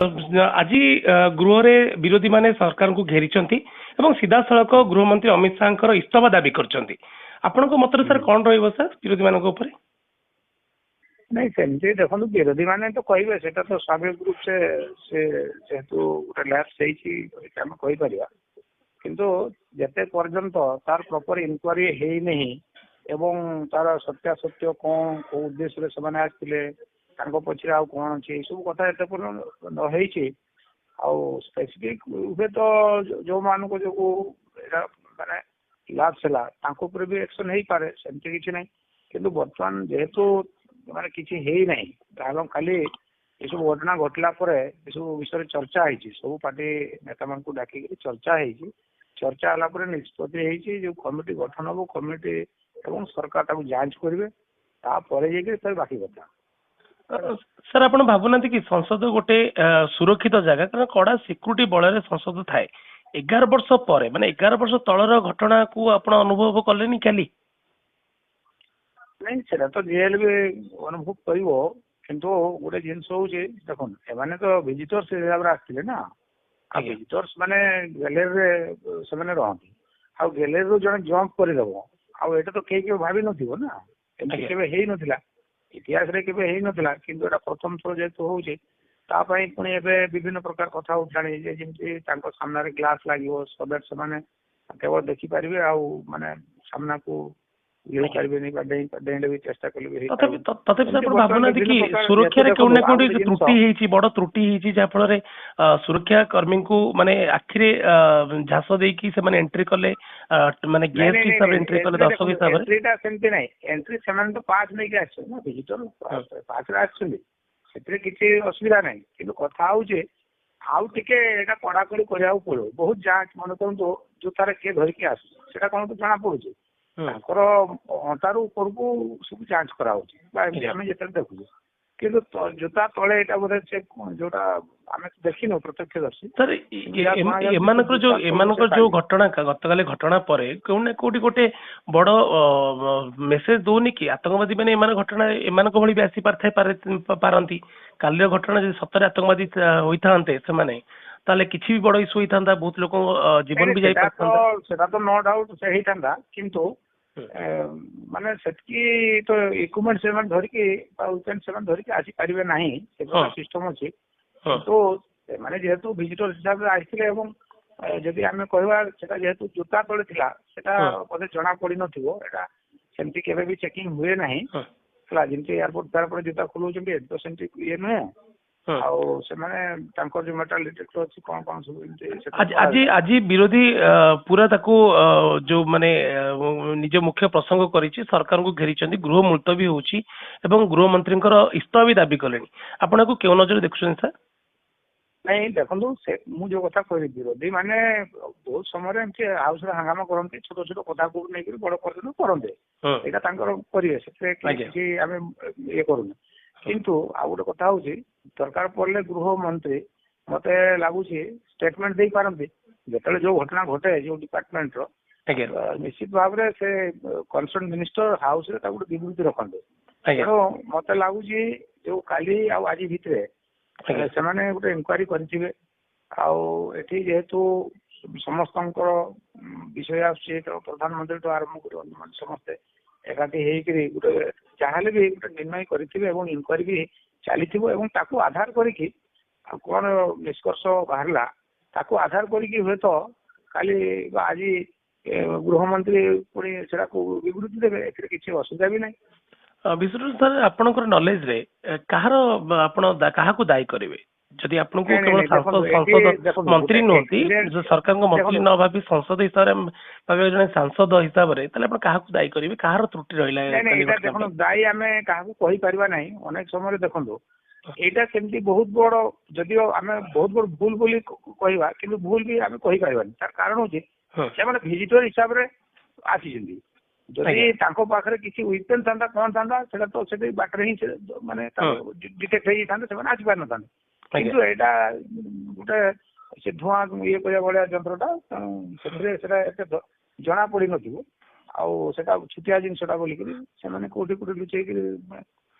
आज गृह रे विरोधी माने सरकार को घेरी सीधा सड़क गृहमंत्री अमित शाह इस्तीफा दाबी कर मत सर कौन रहा विरोधी मान नहीं सेमती देखो विरोधी माने तो कहे से तो स्वाभाविक रूप से जेहेतु गोटे लैप्स आम कहीपर किंतु जिते पर्यंत तार प्रॉपर इंक्वारी है नहीं एवं तार सत्यासत्य कौन कौ उद्देश्य से आसते पचर आउ कौन अच्छे सब कथा एत नई स्पेसिफिक हुए तो जो मान को जो माने लैप्स है भी एक्शन हो पारे सेमती किसी ना किंतु बर्तमान जेहेतु माने किसी है ना खाली ये सब घटना घटला सब विषय चर्चा है सब पार्टी नेता मान को डाक चर्चा है चर्चा है निष्पत्ति जो कमिटी गठन हम कमिटी एवं सरकार जांच करेंगे बाकी कथा सर आप भावुना कि संसद गोटे सुरक्षित जगह कारण कड़ा सिक्यूरीटी बल संसद थाए 11 वर्ष पर माने 11 वर्ष तलर घटना को आप अनुभव कले खाली नहीं से तो जेल भी अनुभव कर गोटे जिन हूँ देख एम तो विजिटर्स हिसाब से आसते ना विजिटर्स माने गैलेरी से रहती आ गैलेरी रू जन जंप करदेव आईटा तो कहीं भावी ना एमती नाला इतिहास नाला कि प्रथम थर जेहतु होपाई पुणी एवं विभिन्न प्रकार कथा उठाणी जमी सामने ग्लास लगे सो दैट से केवल देखिपारे माने सामना को चेष्टा भावना कि सुरक्षा त्रुटि बड़ त्रुटि जहाँफल सुरक्षा कर्मी को माने आखिरे झास देकी से एंट्री कले माने गेस्ट हिसाब एंट्री कले दर्शक हिसाब से नहीं एंट्री से तो पास नहीं आसना विजिटर पास आसते किसी असुविधा नहीं कि कथा हूँ आउ टे कड़ाकड़ी करा पड़ो बहुत जांच मन कर जो तार किए धरिकी आसा कौन तो जना पड़ुचे अंटार ऊपर को सब जांच करामें जो देखुचे कि जोता तले यहाँ बोधे जोटा आम देखिन प्रत्यक्षदर्शी सर जो घटना गतकाली घटना पर कौन कौटी गोटे बड़ मेसेज दौनी कि आतंकवादी मैंने घटना एम भाई भी आसी पारती काली घटना सतरे आतंकवादी होते ताले किसी भी बड़ इश्यू होता बहुत लोग जीवन भी जाता तो नो डाउट से होता किंतु माने सेटकी तो इक्विपमेंट से धरिकी वेपन से धरिकी आसी पारे ना सिस्टम अच्छी तो माने जेहेतु विजिटर हिसाब से आसते जदि आम कह जेहेतु जूता तले था बोधे जना पड़ नमती केवे भी चेकिंग हुए ना जमी एयरपोर्ट तार जूता खोलुं तो सेमती ये नुहे जो मेटाल डिटेक्टर अच्छी कौन कौन सब आज विरोधी पूरा ताको जो माने निज मुख्य प्रसंग करिछि सरकार को घेरी गृह मुलतवी होउछि एवं गृह मंत्री इस्तीफा भी दाबी कले आपन को केउ नजर देखुछन सर नहीं देखो मु जो कथा कह विरोधी माने बहुत समय हाउस हंगामा करते छोट छोट कथा को लेकर बड़ पर्यटन करते यहाँ परिवेश आम ये करूना किंतु आ गोटे कथा हूँ दरकार पड़े गृह मंत्री मत लगुच स्टेटमेंट दे पारती जो जो घटना घटे जो डिपार्टमेंट निश्चित भाव से कंसर्न मिनिस्टर हाउस गोटे विवृत्ति रखते तेणु मत लगुच जो काली आज भितर से गोटे इनक्वारी करेंगे जेहेतु समस्त विषय आसुचे प्रधानमंत्री तो आरंभ कर समस्ते एकाठी होकर गोटे जहाँ भी गोटे निर्णय करेंगे इनक्वारी भी चली आधार करके कौन निष्कर्ष बाहर आधार करके हुए तो काली आज गृहमंत्री पुणी से विवृत्ति देवे किसी असुविधा भी नहीं विशेष सर आपनकर नॉलेज रे कहार आपण काहाकू दायी करेंगे जदि आपन को केवल संसद मंत्री नुहति जो सरकार को मंत्री न भाभी संसद हिसाब से जने सांसद हिसाब से ताले आपण काहाकू दायी करेंगे कहार त्रुटि रहिला देखो दायी आम क्या कही पारिबा नहीं अनेक समय देखो एटा सेमती बहुत बड़ जदि आम बहुत बड़ भूल बोली कहवा कि भूल भी आम कही पारिबानी तार कारण होची से माने विजिटर हिसाब से आसी जदि पाखे किसी वेपन था कौन था तो से बाटर ही माने डिटेक्ट हो आसी पार ना किंतु यहाँ गोटे से धुआं ये भाया जंत्रटा जना पड़ ना छुटिया जिनसा बोलिकी से कौटी कौटी लुचेक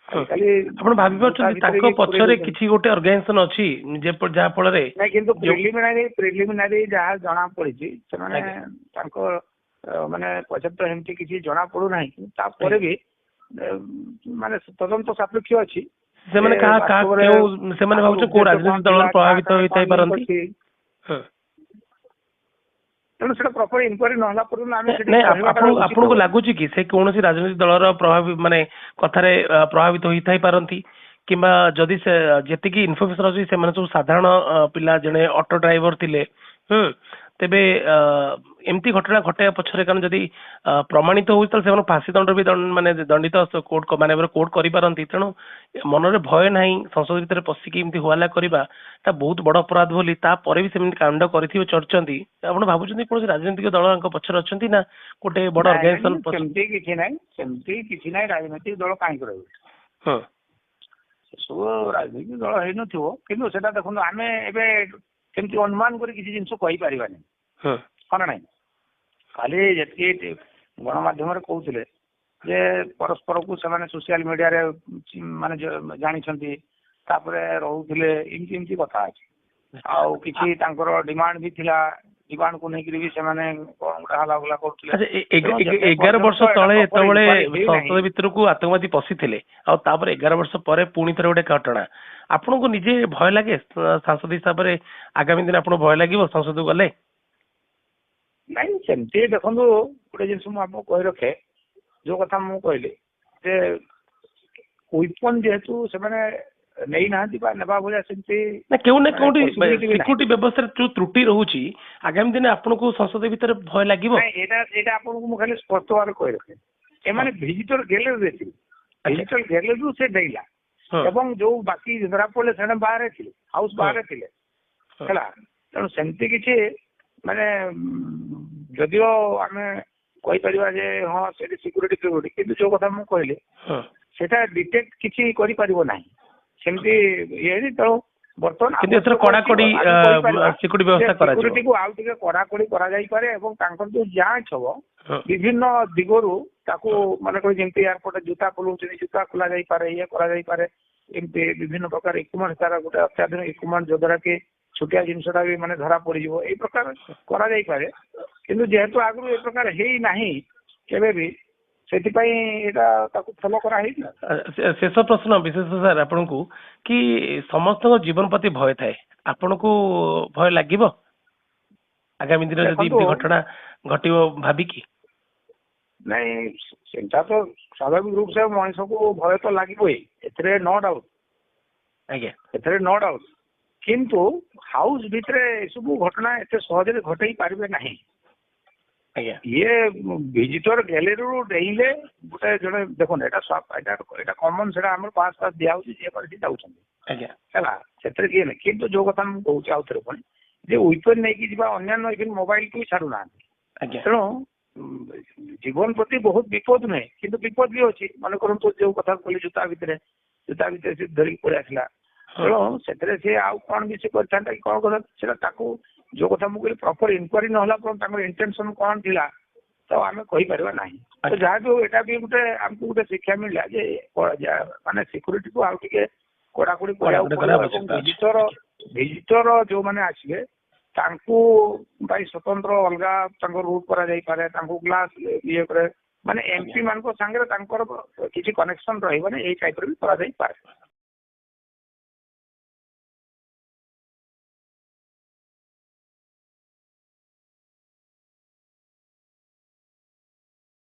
ଆପଣ ଭାବି ପାରୁଛନ୍ତି ତାଙ୍କ ପଛରେ କିଛି ଗୋଟେ ଅର୍ଗାନାଇଜେସନ ଅଛି ଯାହା ଫଳରେ ନାଇଁ କିନ୍ତୁ ପ୍ରିଲିମିନାରୀ ଯାହା ଜଣା ପଡିଛି ସେମାନେ ତାଙ୍କ ମାନେ ପଛରେ ତ ଏମିତି କିଛି ଜଣା ପଡୁନାହିଁ ତାପରେ ବି ମାନେ ତଦନ୍ତ ସାପେକ୍ଷ ଅଛି ସେମାନେ ସେମାନେ ଭାବୁଛନ୍ତି କୋଉ ରାଜନୈତିକ ଦଳ ପ୍ରଭାବିତ ହୋଇଥାଇ ପାରନ୍ତି ତେଣୁ ସେଟା ପ୍ରପର ଇନକ୍ୱାରି ନହେଲା ପର୍ଯ୍ୟନ୍ତ ଆମେ ଆପଣଙ୍କୁ ଲାଗୁଛି କି ସେ କୌଣସି ରାଜନୈତିକ ଦଳର ମାନେ କଥାରେ ପ୍ରଭାବିତ ହୋଇଥାଇ ପାରନ୍ତି କିମ୍ବା ଯଦି ସେ ଯେତିକି ଇନଫର୍ମେସନ ଅଛି ସେମାନେ ସବୁ ସାଧାରଣ ପିଲା ଜଣେ ଅଟୋ ଡ୍ରାଇଭର ଥିଲେ ତେବେ ଏମିତି ଘଟଣା ଘଟାଇବା ପଛରେ କାରଣ ଯଦି ପ୍ରମାଣିତ ହଉଛି ତାହେଲେ ସେମାନେ ଫାଶୀ ଦଣ୍ଡ ବି ମାନେ ଦଣ୍ଡିତ କୋର୍ଟ କରିପାରନ୍ତି ତେଣୁ ମନରେ ଭୟ ନାହିଁ ସଂସଦ ଭିତରେ ପଶିକି ଏମିତି ହୁଆଲା କରିବା ତା ବହୁତ ବଡ ଅପରାଧ ବୋଲି ତାପରେ ବି ସେମିତି କାଣ୍ଡ କରିଥିବେ ଚର୍ଚ୍ଚନ୍ତି ଆପଣ ଭାବୁଛନ୍ତି କୌଣସି ରାଜନୈତିକ ଦଳଙ୍କ ପଛରେ ଅଛନ୍ତି ନା ଗୋଟେ ବଡ ଅର୍ଗାନାଇଜେସନ ସେମିତି କିଛି ନାହିଁ ରାଜନୈତିକ ଦଳ କାହିଁକି ରହିବ ସେସବୁ ରାଜନୈତିକ ଦଳ ହେଇନଥିବ କିନ୍ତୁ ସେଟା ଦେଖନ୍ତୁ ଆମେ ଏବେ ସେମିତି ଅନୁମାନ କରି କିଛି ଜିନିଷ କହିପାରିବାନି ହଁ ନାହିଁ ଖାଲି ଯେତିକି ଗଣମାଧ୍ୟମରେ କହୁଥିଲେ ଯେ ପରସ୍ପରକୁ ସେମାନେ ସୋସିଆଲ ମିଡିଆରେ ମାନେ ଜାଣିଛନ୍ତି ତାପରେ ରହୁଥିଲେ ଏମିତି କଥା ଅଛି ଆଉ କିଛି ତାଙ୍କର ଡିମାଣ୍ଡ ବି ଥିଲା ଡିମାଣ୍ଡକୁ ନେଇକିରି ବି ସେମାନେ କଣ ଗୋଟେ ହାଲାଗୁଲା କରୁଥିଲେ 11 ବର୍ଷ ତଳେ ଯେତେବେଳେ ସଂସଦ ଭିତରକୁ ଆତଙ୍କବାଦୀ ପଶିଥିଲେ ଆଉ ତାପରେ 11 ବର୍ଷ ପରେ ପୁଣି ଥରେ ଗୋଟେ ଘଟଣା ଆପଣଙ୍କୁ ନିଜେ ଭୟ ଲାଗେ ସାଂସଦ ହିସାବରେ ଆଗାମୀ ଦିନ ଆପଣଙ୍କୁ ଭୟ ଲାଗିବ ସଂସଦକୁ ଗଲେ ନାଇଁ ସେମିତି ଦେଖନ୍ତୁ ଗୋଟେ ଜିନିଷ ମୁଁ ଆପଣଙ୍କୁ କହି ରଖେ ଯୋଉ କଥା ମୁଁ କହିଲି ଯେ ୱିପନ୍ ଯେହେତୁ ସେମାନେ ନେଇନାହାନ୍ତି ବା ନେବା ଭଳିଆ ସେମିତି କେଉଁ ନା କେଉଁଠି ସିକ୍ୟୁରିଟି ବ୍ୟବସ୍ଥାରେ ଯୋଉ ତ୍ରୁଟି ରହୁଛି ଆଗାମୀ ଦିନେ ଆପଣଙ୍କୁ ସଂସଦ ଭିତରେ ଭୟ ଲାଗିବ ଏଇଟା ଆପଣଙ୍କୁ ମୁଁ ଖାଲି ସ୍ପଷ୍ଟ ଭାବରେ କହି ରଖେ ଏମାନେ ଭିଜିଟର ଗ୍ୟାଲେରୀରେ ଥିଲେ ଭିଜିଟର ଗ୍ୟାଲେରୀରୁ ସେ ଡେଇଲା ଏବଂ ଯୋଉ ବାକି ଧରା ପଡିଲେ ସେମାନେ ବାହାରେ ଥିଲେ ହାଉସ ବାହାରେ ଥିଲେ ହେଲା ତେଣୁ ସେମିତି କିଛି ମାନେ ଯଦିଓ ଆମେ କହିପାରିବା ଯେ ହଁ ସେଠି ସିକ୍ୟୁରିଟି କିନ୍ତୁ ଯୋଉ କଥା ମୁଁ କହିଲି ସେଟା ଡିଟେକ୍ଟ କିଛି କରିପାରିବ ନାହିଁ ସେମିତି ଇଏ ତେଣୁ ବର୍ତ୍ତମାନ ସିକ୍ୟୁରିଟିକୁ ଆଉ ଟିକେ କଡାକଡି କରାଯାଇପାରେ ଏବଂ ତାଙ୍କର ଯୋଉ ଯାଞ୍ଚ ହବ ବିଭିନ୍ନ ଦିଗରୁ ତାକୁ ମାନେ ଯେମିତି ଏୟାରପୋର୍ଟ ଜୁତା ଖୋଲୁଛନ୍ତି ଜୁତା ଖୋଲା ଯାଇପାରେ ଇଏ କରାଯାଇପାରେ ଏମିତି ବିଭିନ୍ନ ପ୍ରକାର ଇକ୍ୟୁପମେଣ୍ଟ ତାର ଗୋଟେ ଅତ୍ୟାଧୁନିକ ଇକ୍ୟୁପମେଣ୍ଟ ଯୋଉଦ୍ୱାରା କି ଛୋଟିଆ ଜିନିଷଟା ବି ମାନେ ଧରା ପଡିଯିବ ଏଇ ପ୍ରକାର କରାଯାଇପାରେ କିନ୍ତୁ ଯେହେତୁ ଆଗରୁ ଏ ପ୍ରକାର ହେଇନାହିଁ କେବେ ବି ସେଥିପାଇଁ ଏଇଟା ତାକୁ ଫଲୋ କରାହେଇଛି ଶେଷ ପ୍ରଶ୍ନ ବିଶେଷ ସାର୍ ଆପଣଙ୍କୁ କି ସମସ୍ତଙ୍କ ଜୀବନ ପ୍ରତି ଭୟ ଥାଏ ଆପଣଙ୍କୁ ଭୟ ଲାଗିବ ଆଗାମୀ ଦିନରେ ଯଦି ଏମିତି ଘଟଣା ଘଟିବ ଭାବିକି ନାଇଁ ସେଟା ତ ସ୍ୱାଭାବିକ ରୂପ ସେ ମଣିଷକୁ ଭୟ ତ ଲାଗିବ ଏଥିରେ ନୋ ଡାଉଟ ଆଜ୍ଞା ଏଥିରେ ନୋ ଡାଉଟ କିନ୍ତୁ ହାଉସ ଭିତରେ ଏସବୁ ଘଟଣା ଏତେ ସହଜରେ ଘଟେଇ ପାରିବେ ନାହିଁ ଇଏ ଭିଜିଟର ଗ୍ୟାଲେରୀରୁ ଡେଇଁଲେ ଗୋଟେ ଜଣେ ଦେଖନ୍ତୁ ଏଇଟା କମନ ସେଟା ଆମର ପାସ୍ ଦିଆହଉଛି ଯିଏ କରିକି ଯାଉଛନ୍ତି ହେଲା ସେଥିରେ କିଏ ନାହିଁ କିନ୍ତୁ ଯୋଉ କଥା ମୁଁ କହୁଛି ଆଉ ଥରେ ପୁଣି ଯେ ୱିପନ୍ ନେଇକି ଯିବା ଅନ୍ୟାନ୍ୟ ଇଭିନ୍ ମୋବାଇଲକୁ ବି ଛାଡୁନାହାନ୍ତି ତେଣୁ ଜୀବନ ପ୍ରତି ବହୁତ ବିପଦ ନୁହେଁ କିନ୍ତୁ ବିପଦ ବି ଅଛି ମନେ କରନ୍ତୁ ଯୋଉ କଥା କହିଲି ଜୁତା ଭିତରେ ସେ ଧରିକି ପଳେଇ ଆସିଲା ତେଣୁ ସେଥିରେ ସେ ଆଉ କଣ ବି ସେ କରିଥାନ୍ତା କି କଣ କଥା ସେଟା ତାକୁ ଯୋଉ କଥା ମୁଁ କହିଲି ପ୍ରପର ଇନକ୍ୱାରି ନହେଲା ପର୍ଯ୍ୟନ୍ତ ତାଙ୍କର ଇଣ୍ଟେନସନ କଣ ଥିଲା ତ ଆମେ କହିପାରିବା ନାହିଁ ତ ଯାହା ବି ଏଇଟା ବି ଗୋଟେ ଆମକୁ ଗୋଟେ ଶିକ୍ଷା ମିଳିଲା ଯେ ମାନେ ସିକ୍ୟୁରିଟିକୁ ଆଉ ଟିକେ କଡାକଡି କରିବାକୁ ପଡିବ ଏବଂ ଭିଜିଟର ଯୋଉମାନେ ଆସିବେ ତାଙ୍କୁ ପାଇଁ ସ୍ୱତନ୍ତ୍ର ଅଲଗା ତାଙ୍କ ରୁଟ୍ କରାଯାଇପାରେ ତାଙ୍କୁ ଗ୍ଲାସ ଇଏ କରେ ମାନେ ଏମପି ମାନଙ୍କ ସାଙ୍ଗରେ ତାଙ୍କର କିଛି କନେକ୍ସନ ରହିବନି ଏଇ ଟାଇପର ବି କରାଯାଇପାରେ